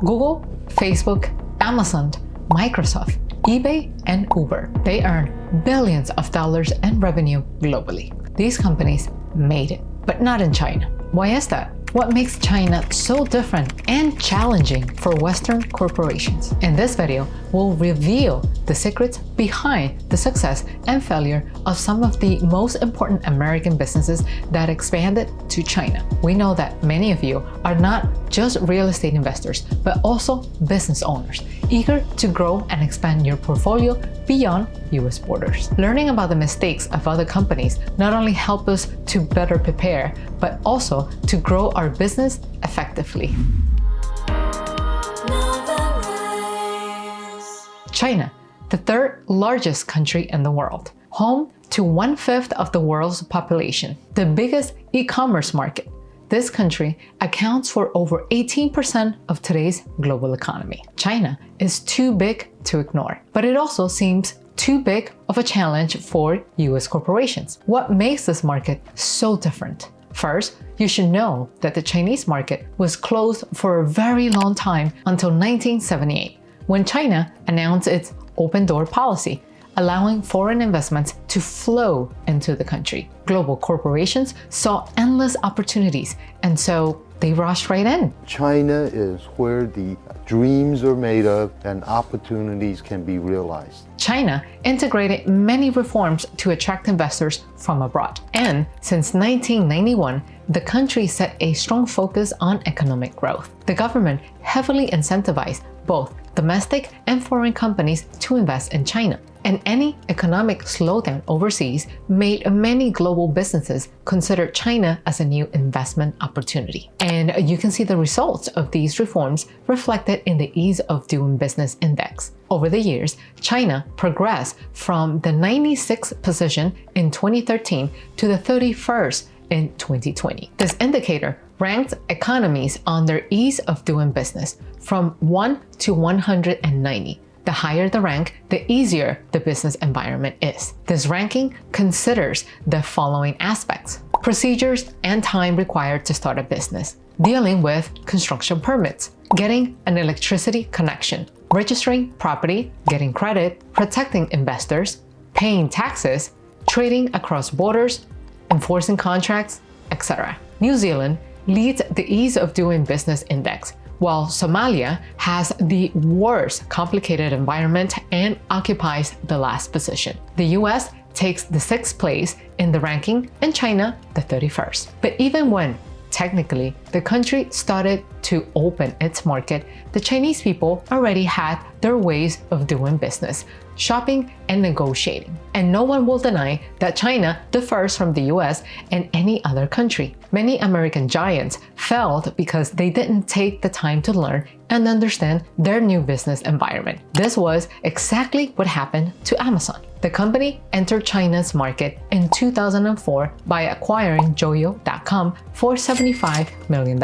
Google, Facebook, Amazon, Microsoft, eBay, and Uber. They earn billions of dollars in revenue globally. These companies made it, but not in China. Why is that? What makes China so different and challenging for Western corporations? In this video, we'll reveal the secrets behind the success and failure of some of the most important American businesses that expanded to China. We know that many of you are not just real estate investors, but also business owners, eager to grow and expand your portfolio beyond US borders. Learning about the mistakes of other companies not only help us to better prepare, but also to grow our business effectively. China, the third largest country in the world, home to 1/5 of the world's population, the biggest e-commerce market. This country accounts for over 18% of today's global economy. China is too big to ignore, but it also seems too big of a challenge for US corporations. What makes this market so different? First, you should know that the Chinese market was closed for a very long time until 1978, when China announced its open door policy, allowing foreign investments to flow into the country. Global corporations saw endless opportunities, and so they rushed right in. China is where the dreams are made of and opportunities can be realized. China integrated many reforms to attract investors from abroad. And since 1991, the country set a strong focus on economic growth. The government heavily incentivized both domestic and foreign companies to invest in China. And any economic slowdown overseas made many global businesses consider China as a new investment opportunity. And you can see the results of these reforms reflected in the Ease of Doing Business Index. Over the years, China progressed from the 96th position in 2013 to the 31st in 2020. This indicator ranks economies on their ease of doing business from 1 to 190. The higher the rank, the easier the business environment is. This ranking considers the following aspects: procedures and time required to start a business, dealing with construction permits, getting an electricity connection, registering property, getting credit, protecting investors, paying taxes, trading across borders, enforcing contracts, etc. New Zealand leads the Ease of Doing Business Index, while Somalia has the worst complicated environment and occupies the last position. The US takes the 6th place in the ranking and China the 31st. But even when technically the country started to open its market, the Chinese people already had their ways of doing business, shopping and negotiating. And no one will deny that China differs from the US and any other country. Many American giants failed because they didn't take the time to learn and understand their new business environment. This was exactly what happened to Amazon. The company entered China's market in 2004 by acquiring Joyo.com for $75 million.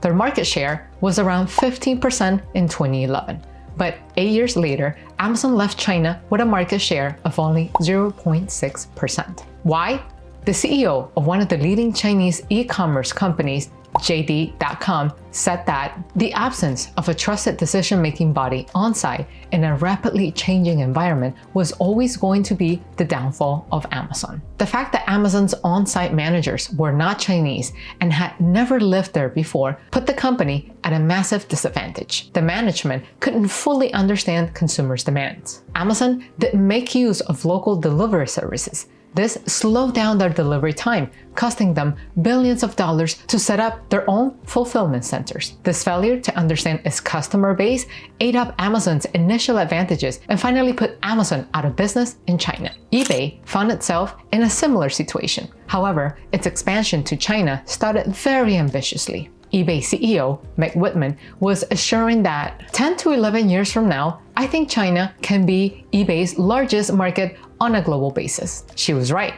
Their market share was around 15% in 2011. But 8 years later, Amazon left China with a market share of only 0.6%. Why? The CEO of one of the leading Chinese e-commerce companies, JD.com, said that the absence of a trusted decision-making body on-site in a rapidly changing environment was always going to be the downfall of Amazon. The fact that Amazon's on-site managers were not Chinese and had never lived there before put the company at a massive disadvantage. The management couldn't fully understand consumers' demands. Amazon didn't make use of local delivery services. This slowed down their delivery time, costing them billions of dollars to set up their own fulfillment centers. This failure to understand its customer base ate up Amazon's initial advantages and finally put Amazon out of business in China. eBay found itself in a similar situation. However, its expansion to China started very ambitiously. eBay CEO Meg Whitman was assuring that 10 to 11 years from now, I think China can be eBay's largest market on a global basis. She was right,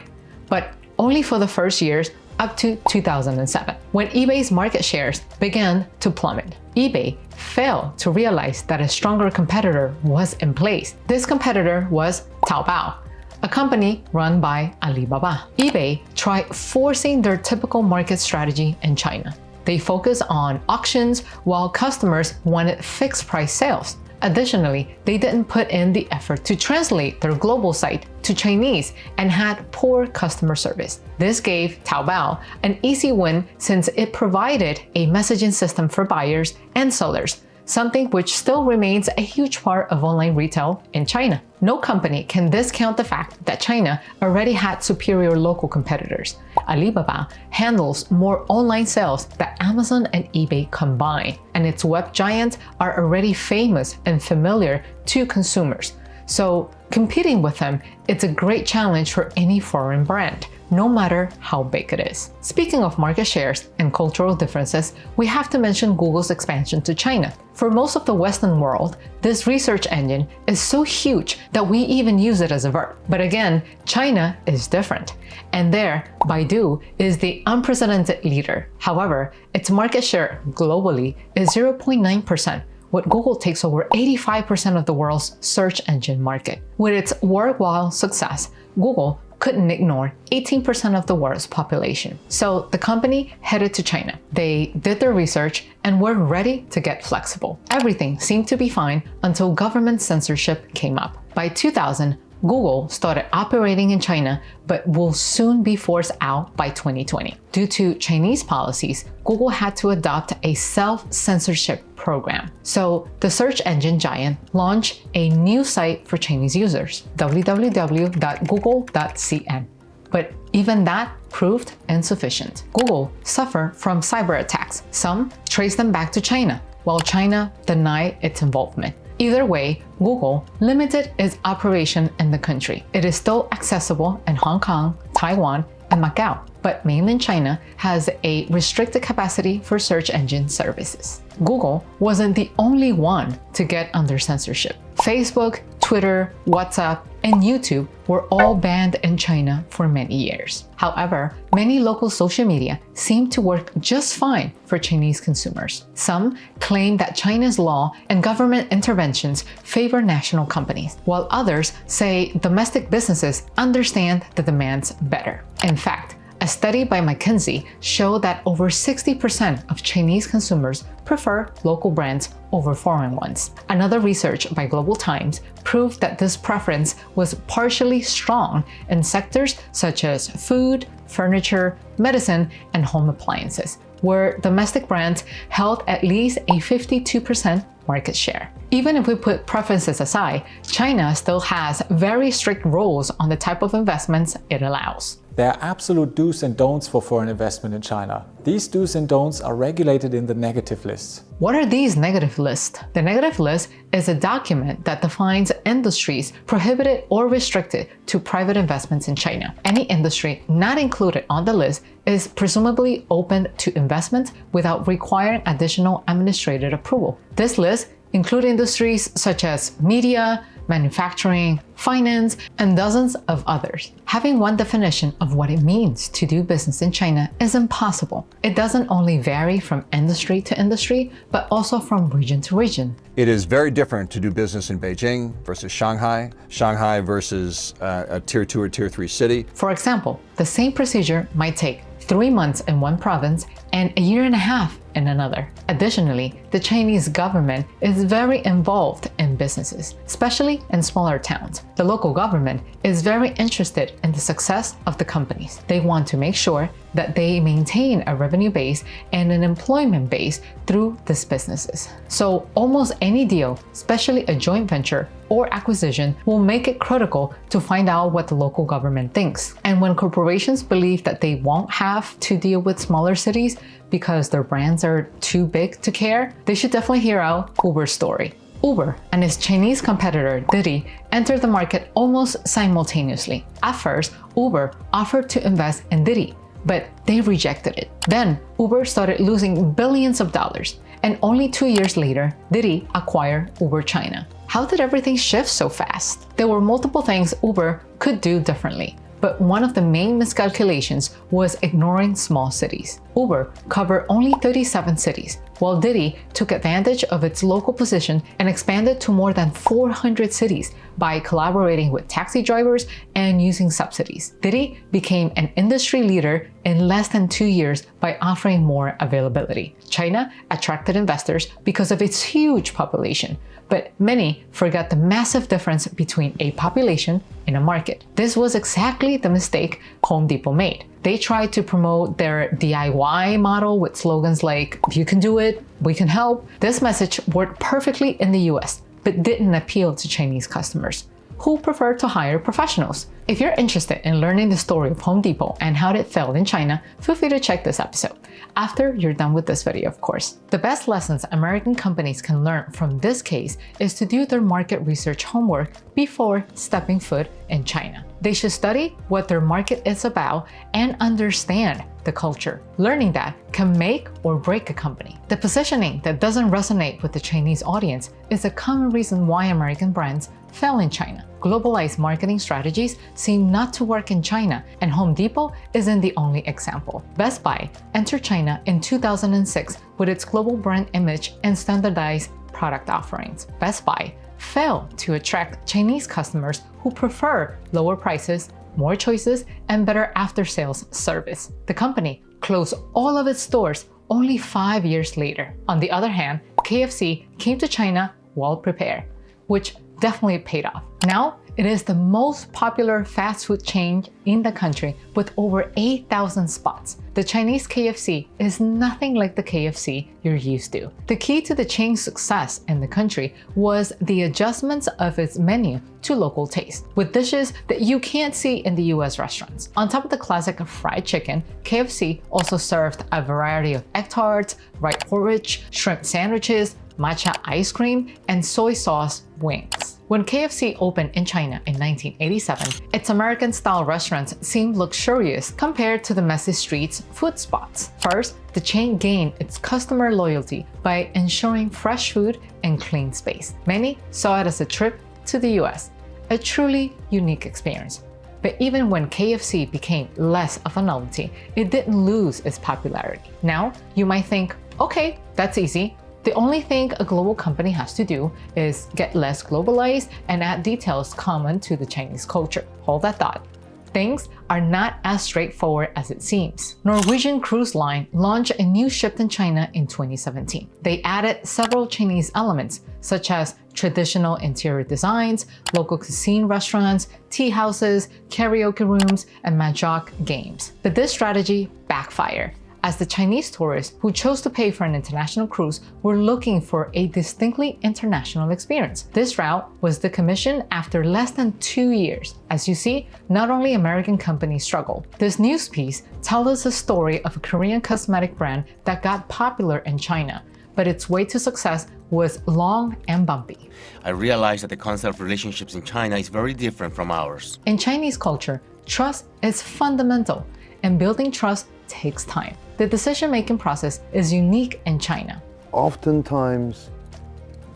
but only for the first years up to 2007, when eBay's market shares began to plummet. eBay failed to realize that a stronger competitor was in place. This competitor was Taobao, a company run by Alibaba. eBay tried forcing their typical market strategy in China. They focus on auctions while customers wanted fixed price sales. Additionally, they didn't put in the effort to translate their global site to Chinese and had poor customer service. This gave Taobao an easy win since it provided a messaging system for buyers and sellers, something which still remains a huge part of online retail in China. No company can discount the fact that China already had superior local competitors. Alibaba handles more online sales than Amazon and eBay combined, and its web giants are already famous and familiar to consumers. So competing with them, it's a great challenge for any foreign brand, no matter how big it is. Speaking of market shares and cultural differences, we have to mention Google's expansion to China. For most of the Western world, this research engine is so huge that we even use it as a verb. But again, China is different. And there, Baidu is the unprecedented leader. However, its market share globally is 0.9%. What Google takes over 85% of the world's search engine market. With its worldwide success, Google couldn't ignore 18% of the world's population. So the company headed to China. They did their research and were ready to get flexible. Everything seemed to be fine until government censorship came up. By 2000, Google started operating in China, but will soon be forced out by 2020. Due to Chinese policies, Google had to adopt a self-censorship program. So the search engine giant launched a new site for Chinese users, www.google.cn. But even that proved insufficient. Google suffered from cyber attacks. Some traced them back to China, while China denied its involvement. Either way, Google limited its operation in the country. It is still accessible in Hong Kong, Taiwan, and Macau, but mainland China has a restricted capacity for search engine services. Google wasn't the only one to get under censorship. Facebook, Twitter, WhatsApp, and YouTube were all banned in China for many years. However, many local social media seem to work just fine for Chinese consumers. Some claim that China's law and government interventions favor national companies, while others say domestic businesses understand the demands better. In fact, a study by McKinsey showed that over 60% of Chinese consumers prefer local brands over foreign ones. Another research by Global Times proved that this preference was partially strong in sectors such as food, furniture, medicine, and home appliances, where domestic brands held at least a 52% market share. Even if we put preferences aside, China still has very strict rules on the type of investments it allows. There are absolute do's and don'ts for foreign investment in China. These do's and don'ts are regulated in the negative list. What are these negative lists? The negative list is a document that defines industries prohibited or restricted to private investments in China. Any industry not included on the list is presumably open to investment without requiring additional administrative approval. This list includes industries such as media, manufacturing, finance, and dozens of others. Having one definition of what it means to do business in China is impossible. It doesn't only vary from industry to industry, but also from region to region. It is very different to do business in Beijing versus Shanghai, Shanghai versus a tier 2 or tier 3 city. For example, the same procedure might take 3 months in one province and a year and a half in another. Additionally, the Chinese government is very involved in businesses, especially in smaller towns. The local government is very interested in the success of the companies. They want to make sure that they maintain a revenue base and an employment base through these businesses. So almost any deal, especially a joint venture or acquisition, will make it critical to find out what the local government thinks. And when corporations believe that they won't have to deal with smaller cities because their brands are too big to care, they should definitely hear out Uber's story. Uber and its Chinese competitor Didi entered the market almost simultaneously. At first, Uber offered to invest in Didi, but they rejected it. Then Uber started losing billions of dollars, and only 2 years later, Didi acquired Uber China. How did everything shift so fast? There were multiple things Uber could do differently, but one of the main miscalculations was ignoring small cities. Uber covered only 37 cities, while Didi took advantage of its local position and expanded to more than 400 cities by collaborating with taxi drivers and using subsidies. Didi became an industry leader in less than 2 years by offering more availability. China attracted investors because of its huge population, but many forgot the massive difference between a population and a market. This was exactly the mistake Home Depot made. They tried to promote their DIY model with slogans like, "If you can do it, we can help." This message worked perfectly in the US, but didn't appeal to Chinese customers, who prefer to hire professionals. If you're interested in learning the story of Home Depot and how it failed in China, feel free to check this episode. After you're done with this video, of course. The best lessons American companies can learn from this case is to do their market research homework before stepping foot in China. They should study what their market is about and understand the culture. Learning that can make or break a company. The positioning that doesn't resonate with the Chinese audience is a common reason why American brands fail in China. Globalized marketing strategies seem not to work in China, and Home Depot isn't the only example. Best Buy entered China in 2006 with its global brand image and standardized product offerings. Best Buy failed to attract Chinese customers who prefer lower prices, more choices, and better after-sales service. The company closed all of its stores only 5 years later. On the other hand, KFC came to China well prepared, which definitely paid off. Now, it is the most popular fast food chain in the country with over 8,000 spots. The Chinese KFC is nothing like the KFC you're used to. The key to the chain's success in the country was the adjustments of its menu to local taste, with dishes that you can't see in the US restaurants. On top of the classic fried chicken, KFC also served a variety of egg tarts, rice porridge, shrimp sandwiches, matcha ice cream, and soy sauce wings. When KFC opened in China in 1987, its American-style restaurants seemed luxurious compared to the messy streets food spots. First, the chain gained its customer loyalty by ensuring fresh food and clean space. Many saw it as a trip to the US, a truly unique experience. But even when KFC became less of a novelty, it didn't lose its popularity. Now, you might think, okay, that's easy. The only thing a global company has to do is get less globalized and add details common to the Chinese culture. Hold that thought. Things are not as straightforward as it seems. Norwegian Cruise Line launched a new ship in China in 2017. They added several Chinese elements, such as traditional interior designs, local cuisine restaurants, tea houses, karaoke rooms, and mahjong games. But this strategy backfired, as the Chinese tourists who chose to pay for an international cruise were looking for a distinctly international experience. This route was decommissioned after less than 2 years. As you see, not only American companies struggle. This news piece tells us the story of a Korean cosmetic brand that got popular in China, but its way to success was long and bumpy. I realized that the concept of relationships in China is very different from ours. In Chinese culture, trust is fundamental, and building trust takes time. The decision-making process is unique in China. Oftentimes,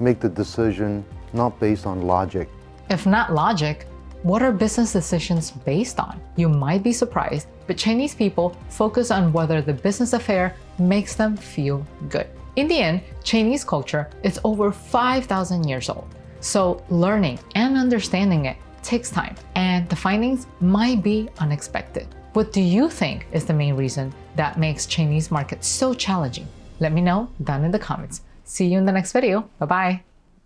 make the decision not based on logic. If not logic, what are business decisions based on? You might be surprised, but Chinese people focus on whether the business affair makes them feel good. In the end, Chinese culture is over 5,000 years old. So learning and understanding it takes time, and the findings might be unexpected. What do you think is the main reason that makes Chinese market so challenging? Let me know down in the comments. See you in the next video. Bye-bye.